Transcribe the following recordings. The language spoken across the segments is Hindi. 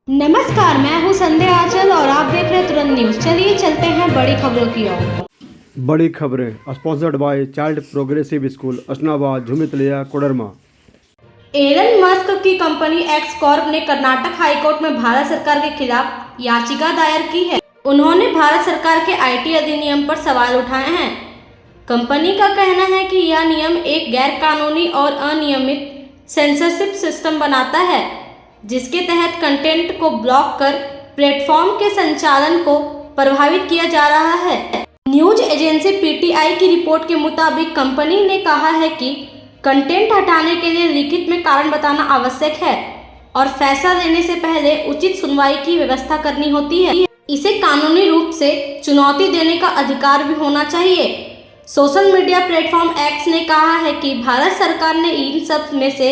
नमस्कार, मैं हूं संध्या आंचल और आप देख रहे हैं तुरंत न्यूज। चलिए चलते हैं बड़ी खबरों की ओर। बड़ी खबरें sponsored by child progressive school Asnabad Jhumritelaiya Koderma. Elon Musk की कंपनी एक्स कॉर्प ने कर्नाटक हाईकोर्ट में भारत सरकार के खिलाफ याचिका दायर की है। उन्होंने भारत सरकार के आईटी अधिनियम पर सवाल उठाए हैं। कंपनी का कहना है कि यह नियम एक गैर कानूनी और अनियमित सेंसरशिप सिस्टम बनाता है, जिसके तहत कंटेंट को ब्लॉक कर प्लेटफॉर्म के संचालन को प्रभावित किया जा रहा है। न्यूज एजेंसी पीटीआई की रिपोर्ट के मुताबिक कंपनी ने कहा है कि कंटेंट हटाने के लिए लिखित में कारण बताना आवश्यक है और फैसला लेने से पहले उचित सुनवाई की व्यवस्था करनी होती है। इसे कानूनी रूप से चुनौती देने का अधिकार भी होना चाहिए। सोशल मीडिया प्लेटफॉर्म एक्स ने कहा है कि भारत सरकार ने इन सब में से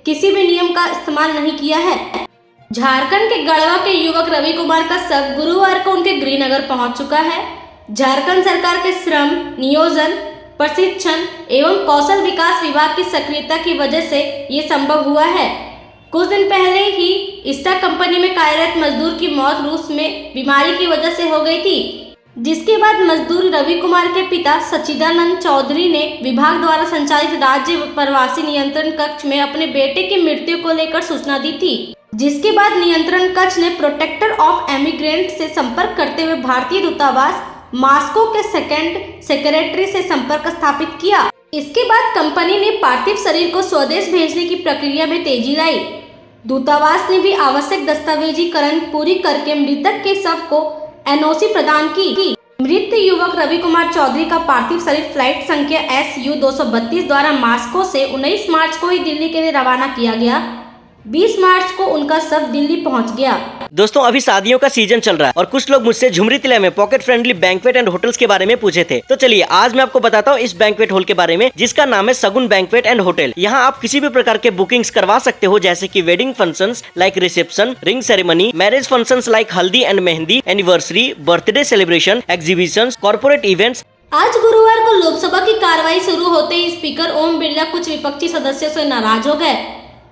किसी भी नियम का इस्तेमाल नहीं किया है। झारखंड के गढ़वा के युवक रवि कुमार का शव गुरुवार को उनके गृहनगर पहुंच चुका है। झारखंड सरकार के श्रम, नियोजन, प्रशिक्षण एवं कौशल विकास विभाग की सक्रियता की वजह से ये संभव हुआ है। कुछ दिन पहले ही ईस्टा कंपनी में कार्यरत मजदूर की मौत रूस में बीमारी की वजह से हो गई थी, जिसके बाद मजदूर रवि कुमार के पिता सच्चिदानंद चौधरी ने विभाग द्वारा संचालित राज्य प्रवासी नियंत्रण कक्ष में अपने बेटे की मृत्यु को लेकर सूचना दी थी, जिसके बाद नियंत्रण कक्ष ने प्रोटेक्टर ऑफ एमिग्रेंट से संपर्क करते हुए भारतीय दूतावास मॉस्को के सेकंड सेक्रेटरी से संपर्क स्थापित किया। इसके बाद कंपनी ने पार्थिव शरीर को स्वदेश भेजने की प्रक्रिया में तेजी लाई। दूतावास ने भी आवश्यक दस्तावेजीकरण पूरी करके मृतक के शव को एनओसी प्रदान की। मृत युवक रवि कुमार चौधरी का पार्थिव शरीर फ्लाइट संख्या SU-232 द्वारा मॉस्को से 19 मार्च को ही दिल्ली के लिए रवाना किया गया। 20 मार्च को उनका शव दिल्ली पहुंच गया। दोस्तों, अभी शादियों का सीजन चल रहा है और कुछ लोग मुझसे झुमरीतिला में pocket friendly banquet and hotels के बारे में पूछे थे। तो चलिए आज मैं आपको बताता हूँ इस बैंक्वेट हॉल के बारे में, जिसका नाम है सगुन बैंक्वेट एंड होटल। यहाँ आप किसी भी प्रकार के बुकिंग्स करवा सकते हो, जैसे कि wedding functions like reception, ring ceremony, marriage functions like haldi and mehndi, anniversary, birthday celebration, exhibitions, corporate events. आज गुरुवार को लोकसभा की कार्रवाई शुरू होते ही स्पीकर ओम बिरला कुछ विपक्षी सदस्यों से नाराज हो गए।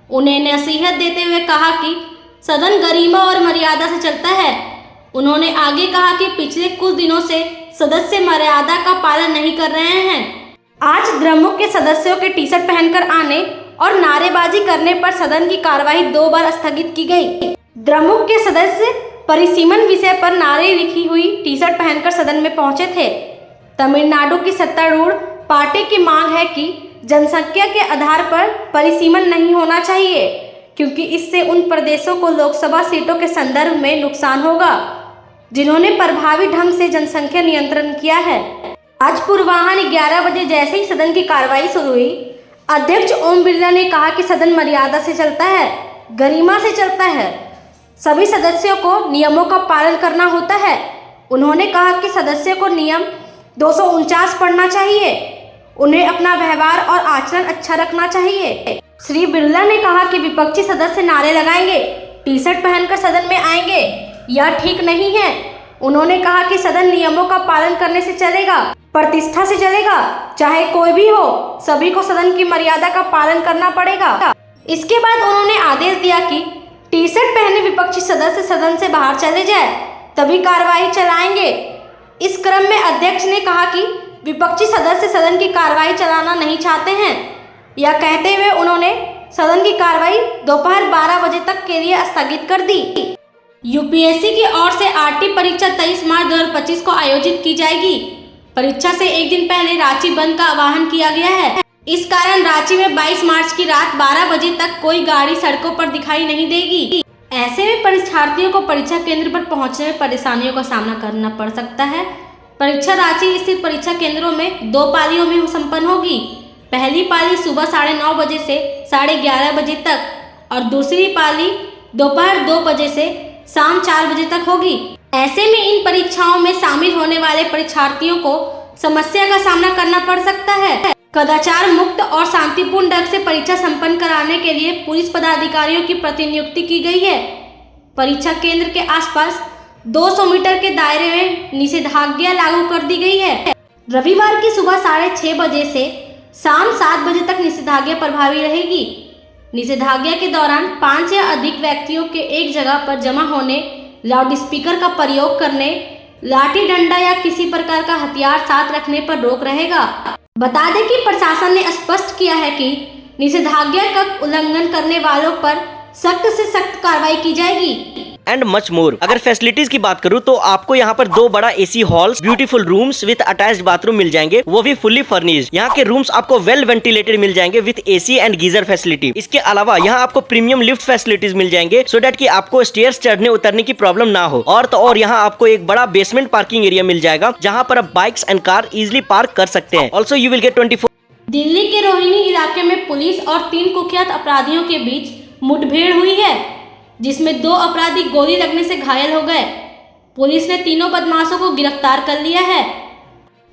उन्हें नसीहत देते हुए कहा कि सदन गरिमा और मर्यादा से चलता है। उन्होंने आगे कहा कि पिछले कुछ दिनों से सदस्य मर्यादा का पालन नहीं कर रहे हैं। आज द्रमुक के सदस्यों के टी-शर्ट पहनकर आने और नारेबाजी करने पर सदन की कार्यवाही 2 बार स्थगित की गई। द्रमुक के सदस्य परिसीमन विषय पर नारे लिखी हुई टी-शर्ट पहनकर सदन में पहुंचे थे। तमिलनाडु की सत्तारूढ़ पार्टी की मांग है कि जनसंख्या के आधार पर परिसीमन नहीं होना चाहिए, क्योंकि इससे उन प्रदेशों को लोकसभा सीटों के संदर्भ में नुकसान होगा जिन्होंने प्रभावी ढंग से जनसंख्या नियंत्रण किया है। आज पूर्वाह्न 11 बजे जैसे ही सदन की कार्रवाई शुरू हुई, अध्यक्ष ओम बिरला ने कहा कि सदन मर्यादा से चलता है, गरिमा से चलता है। सभी सदस्यों को नियमों का पालन करना होता है। उन्होंने कहा कि सदस्यों को नियम 249 पढ़ना चाहिए। उन्हें अपना व्यवहार और आचरण अच्छा रखना चाहिए। श्री बिरला ने कहा कि विपक्षी सदस्य नारे लगाएंगे, टी-शर्ट पहनकर सदन में आएंगे, यह ठीक नहीं है। उन्होंने कहा कि सदन नियमों का पालन करने से चलेगा, प्रतिष्ठा से चलेगा, चाहे कोई भी हो, सभी को सदन की मर्यादा का पालन करना पड़ेगा। इसके बाद उन्होंने आदेश दिया कि टी-शर्ट पहने विपक्षी सदस्य सदन से बाहर चले जाए, तभी कार्यवाही चलाएंगे। इस क्रम में अध्यक्ष ने कहा कि विपक्षी सदस्य सदन की कार्रवाई चलाना नहीं चाहते हैं। यह कहते हुए उन्होंने सदन की कार्रवाई दोपहर 12 बजे तक के लिए स्थगित कर दी। यूपीएससी की ओर से आरटी परीक्षा 23 मार्च 2025 को आयोजित की जाएगी। परीक्षा से एक दिन पहले रांची बंद का आह्वान किया गया है। इस कारण रांची में 22 मार्च की रात 12 बजे तक कोई गाड़ी सड़कों पर दिखाई नहीं देगी। ऐसे में परीक्षार्थियों को परीक्षा केंद्र पर पहुंचने में परेशानियों का सामना करना पड़ सकता है। परीक्षा रांची स्थित परीक्षा केंद्रों में 2 पालियों में संपन्न होगी। पहली पाली सुबह 9:30 बजे से 11:30 बजे तक और दूसरी पाली दोपहर 2 बजे से शाम 4 बजे तक होगी। ऐसे में इन परीक्षाओं में शामिल होने वाले परीक्षार्थियों को समस्या का सामना करना पड़ सकता है। कदाचार मुक्त और शांतिपूर्ण ढंग से परीक्षा संपन्न कराने के लिए पुलिस पदाधिकारियों की प्रतिनियुक्ति की गई है। परीक्षा केंद्र के आसपास 200 मीटर के दायरे में निषेधाज्ञा लागू कर दी गई है। रविवार की सुबह 6:30 बजे से शाम 7 बजे तक निषेधाज्ञा प्रभावी रहेगी। निषेधाज्ञा के दौरान 5 या अधिक व्यक्तियों के एक जगह पर जमा होने, लाउडस्पीकर का प्रयोग करने, लाठी डंडा या किसी प्रकार का हथियार साथ रखने पर रोक रहेगा। बता दें कि प्रशासन ने स्पष्ट किया है कि निषेधाज्ञा का उल्लंघन करने वालों पर सख्त से सख्त कार्रवाई की जाएगी। And much more. अगर फैसिलिटीज की बात करूँ तो आपको यहाँ पर 2 बड़ा AC halls, beautiful rooms with attached bathroom मिल जाएंगे, वो भी फुल्ली फर्निश्ड। यहाँ के रूम्स आपको वेल वेंटिलेटेड मिल जाएंगे with AC and geyser facility. इसके अलावा यहाँ आपको प्रीमियम लिफ्ट फैसिलिटीज मिल जाएंगे सो दैट कि आपको स्टेयर्स चढ़ने उतरने की प्रॉब्लम ना हो। और तो और यहाँ आपको एक बड़ा बेसमेंट पार्किंग एरिया मिल जाएगा जहाँ पर आप bikes and car easily park कर सकते हैं। Also you will get 24। Delhi के रोहिणी इलाके में पुलिस और 3 कुख्यात अपराधियों के बीच मुठभेड़ हुई है, जिसमें 2 अपराधी गोली लगने से घायल हो गए। पुलिस ने तीनों बदमाशों को गिरफ्तार कर लिया है।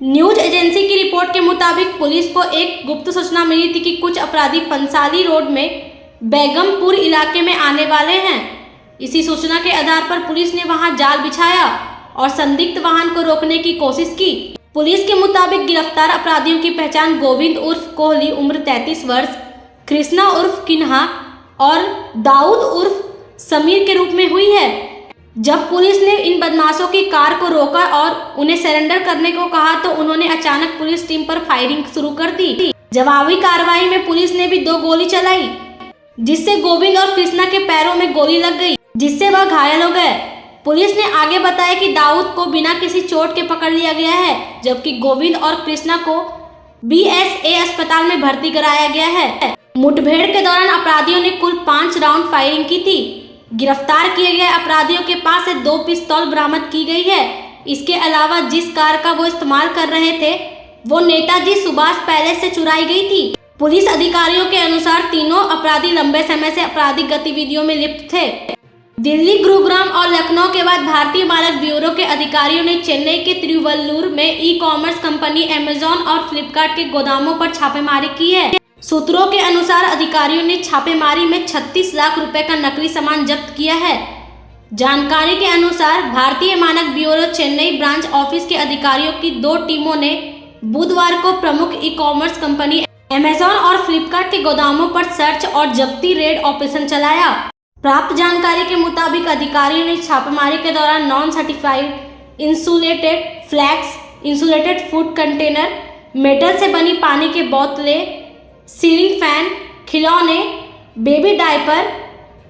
न्यूज एजेंसी की रिपोर्ट के मुताबिक पुलिस को एक गुप्त सूचना मिली थी कि कुछ अपराधी पंसाली रोड में बेगमपुर इलाके में आने वाले हैं। इसी सूचना के आधार पर पुलिस ने वहां जाल बिछाया और संदिग्ध वाहन को रोकने की कोशिश की। पुलिस के मुताबिक गिरफ्तार अपराधियों की पहचान गोविंद उर्फ कोहली उम्र 33 वर्ष, कृष्णा उर्फ किन्हा और दाऊद उर्फ समीर के रूप में हुई है। जब पुलिस ने इन बदमाशों की कार को रोका और उन्हें सरेंडर करने को कहा तो उन्होंने अचानक पुलिस टीम पर फायरिंग शुरू कर दी। जवाबी कार्रवाई में पुलिस ने भी 2 गोली चलाई, जिससे गोविंद और कृष्णा के पैरों में गोली लग गई, जिससे वह घायल हो गए। पुलिस ने आगे बताया कि दाऊद को बिना किसी चोट के पकड़ लिया गया है, जबकि गोविंद और कृष्णा को BSA अस्पताल में भर्ती कराया गया है। मुठभेड़ के दौरान अपराधियों ने कुल 5 राउंड फायरिंग की थी। गिरफ्तार किए गए अपराधियों के पास से 2 पिस्तौल बरामद की गई है। इसके अलावा जिस कार का वो इस्तेमाल कर रहे थे वो नेताजी सुभाष पैलेस से चुराई गई थी। पुलिस अधिकारियों के अनुसार तीनों अपराधी लंबे समय से आपराधिक गतिविधियों में लिप्त थे। दिल्ली, गुरुग्राम और लखनऊ के बाद भारतीय मानक ब्यूरो के अधिकारियों ने चेन्नई के तिरुवल्लुर में ई-कॉमर्स कंपनी अमेजॉन और फ्लिपकार्ट के गोदामों पर छापेमारी की है। सूत्रों के अनुसार अधिकारियों ने छापेमारी में 36 लाख रुपए का नकली सामान जब्त किया है। जानकारी के अनुसार भारतीय मानक ब्यूरो चेन्नई ब्रांच ऑफिस के अधिकारियों की 2 टीमों ने बुधवार को प्रमुख ई-कॉमर्स कंपनी अमेजॉन और फ्लिपकार्ट के गोदामों पर सर्च और जब्ती रेड ऑपरेशन चलाया। प्राप्त जानकारी के मुताबिक अधिकारियों ने छापेमारी के दौरान non certified insulated flasks, insulated food container, metal से बनी पानी की बोतलें, सीलिंग फैन, खिलौने, बेबी डायपर,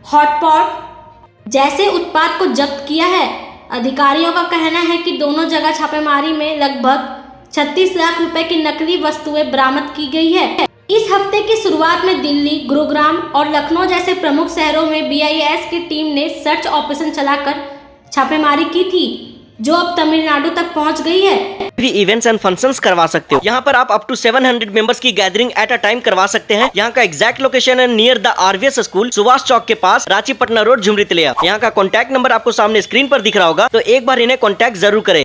हॉटपॉट जैसे उत्पाद को जब्त किया है। अधिकारियों का कहना है कि दोनों जगह छापेमारी में लगभग 36 लाख रुपए की नकली वस्तुएं बरामद की गई है। इस हफ्ते की शुरुआत में दिल्ली, गुरुग्राम और लखनऊ जैसे प्रमुख शहरों में BIS की टीम ने सर्च ऑपरेशन चलाकर छापेमारी की थी, जो अब तमिलनाडु तक पहुंच गई है। भी इवेंट्स एंड फंक्शंस करवा सकते हो। यहाँ पर आप अप टू 700 मेंबर्स की गैदरिंग एट अ टाइम करवा सकते हैं। यहाँ का एग्जैक्ट लोकेशन है near the RVS school, Subhash Chowk के पास, रांची पटना रोड, झुमरी तिलैया। यहाँ का कॉन्टैक्ट नंबर आपको सामने स्क्रीन पर दिख रहा होगा, तो एक बार इन्हें कॉन्टैक्ट जरूर करें।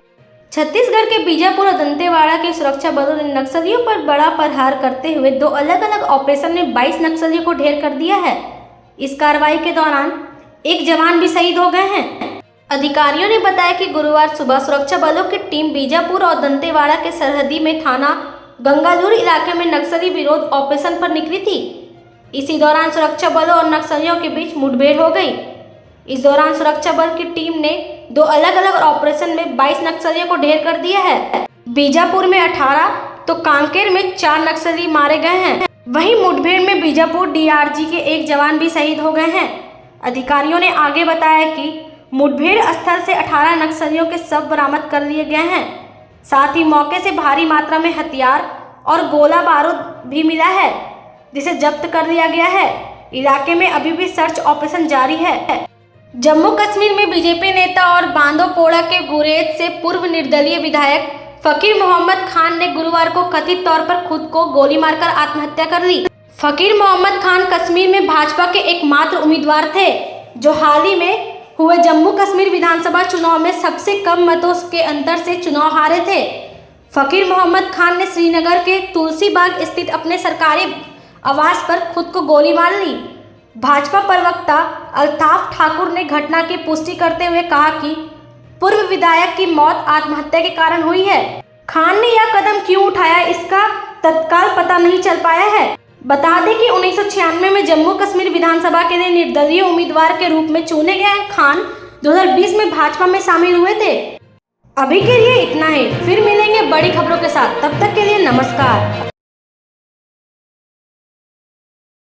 छत्तीसगढ़ के बीजापुर और दंतेवाड़ा के सुरक्षा बलों ने नक्सलियों पर बड़ा प्रहार करते हुए 2 अलग अलग ऑपरेशन में 22 नक्सलियों को ढेर कर दिया है। इस कार्रवाई के दौरान एक जवान भी शहीद हो गए हैं। अधिकारियों ने बताया कि गुरुवार सुबह सुरक्षा बलों की टीम बीजापुर और दंतेवाड़ा के सरहदी में थाना गंगालूर इलाके में नक्सली विरोध ऑपरेशन पर निकली थी। इसी दौरान सुरक्षा बलों और नक्सलियों के बीच मुठभेड़ हो गई। इस दौरान सुरक्षा बल की टीम ने 2 अलग अलग ऑपरेशन में 22 नक्सलियों को ढेर कर दिया है। बीजापुर में 18 तो कांकेर में 4 नक्सली मारे गए हैं। वहीं मुठभेड़ में बीजापुर DRG के एक जवान भी शहीद हो गए हैं। अधिकारियों ने आगे बताया कि मुठभेड़ स्थल से 18 नक्सलियों के शव बरामद कर लिए गए हैं। साथ ही मौके से भारी मात्रा में हथियार और गोला बारूद भी मिला है, जिसे जब्त कर लिया गया है। इलाके में अभी भी सर्च ऑपरेशन जारी है। जम्मू कश्मीर में बीजेपी नेता और बांदोपोड़ा के गुरेज से पूर्व निर्दलीय विधायक फकीर मोहम्मद खान ने गुरुवार को कथित तौर पर खुद को गोली मारकर आत्महत्या कर ली। फकीर मोहम्मद खान कश्मीर में भाजपा के एकमात्र उम्मीदवार थे, जो हाल ही में हुए जम्मू कश्मीर विधानसभा चुनाव में सबसे कम मतों के अंतर से चुनाव हारे थे। फकीर मोहम्मद खान ने श्रीनगर के तुलसीबाग स्थित अपने सरकारी आवास पर खुद को गोली मार ली। भाजपा प्रवक्ता अल्ताफ ठाकुर ने घटना की पुष्टि करते हुए कहा कि पूर्व विधायक की मौत आत्महत्या के कारण हुई है। खान ने यह कदम क्यों उठाया, इसका तत्काल पता नहीं चल पाया है। बता दें कि 1996 में जम्मू कश्मीर विधानसभा के लिए निर्दलीय उम्मीदवार के रूप में चुने गए खान 2020 में भाजपा में शामिल हुए थे। अभी के लिए इतना ही, फिर मिलेंगे बड़ी खबरों के साथ, तब तक के लिए नमस्कार।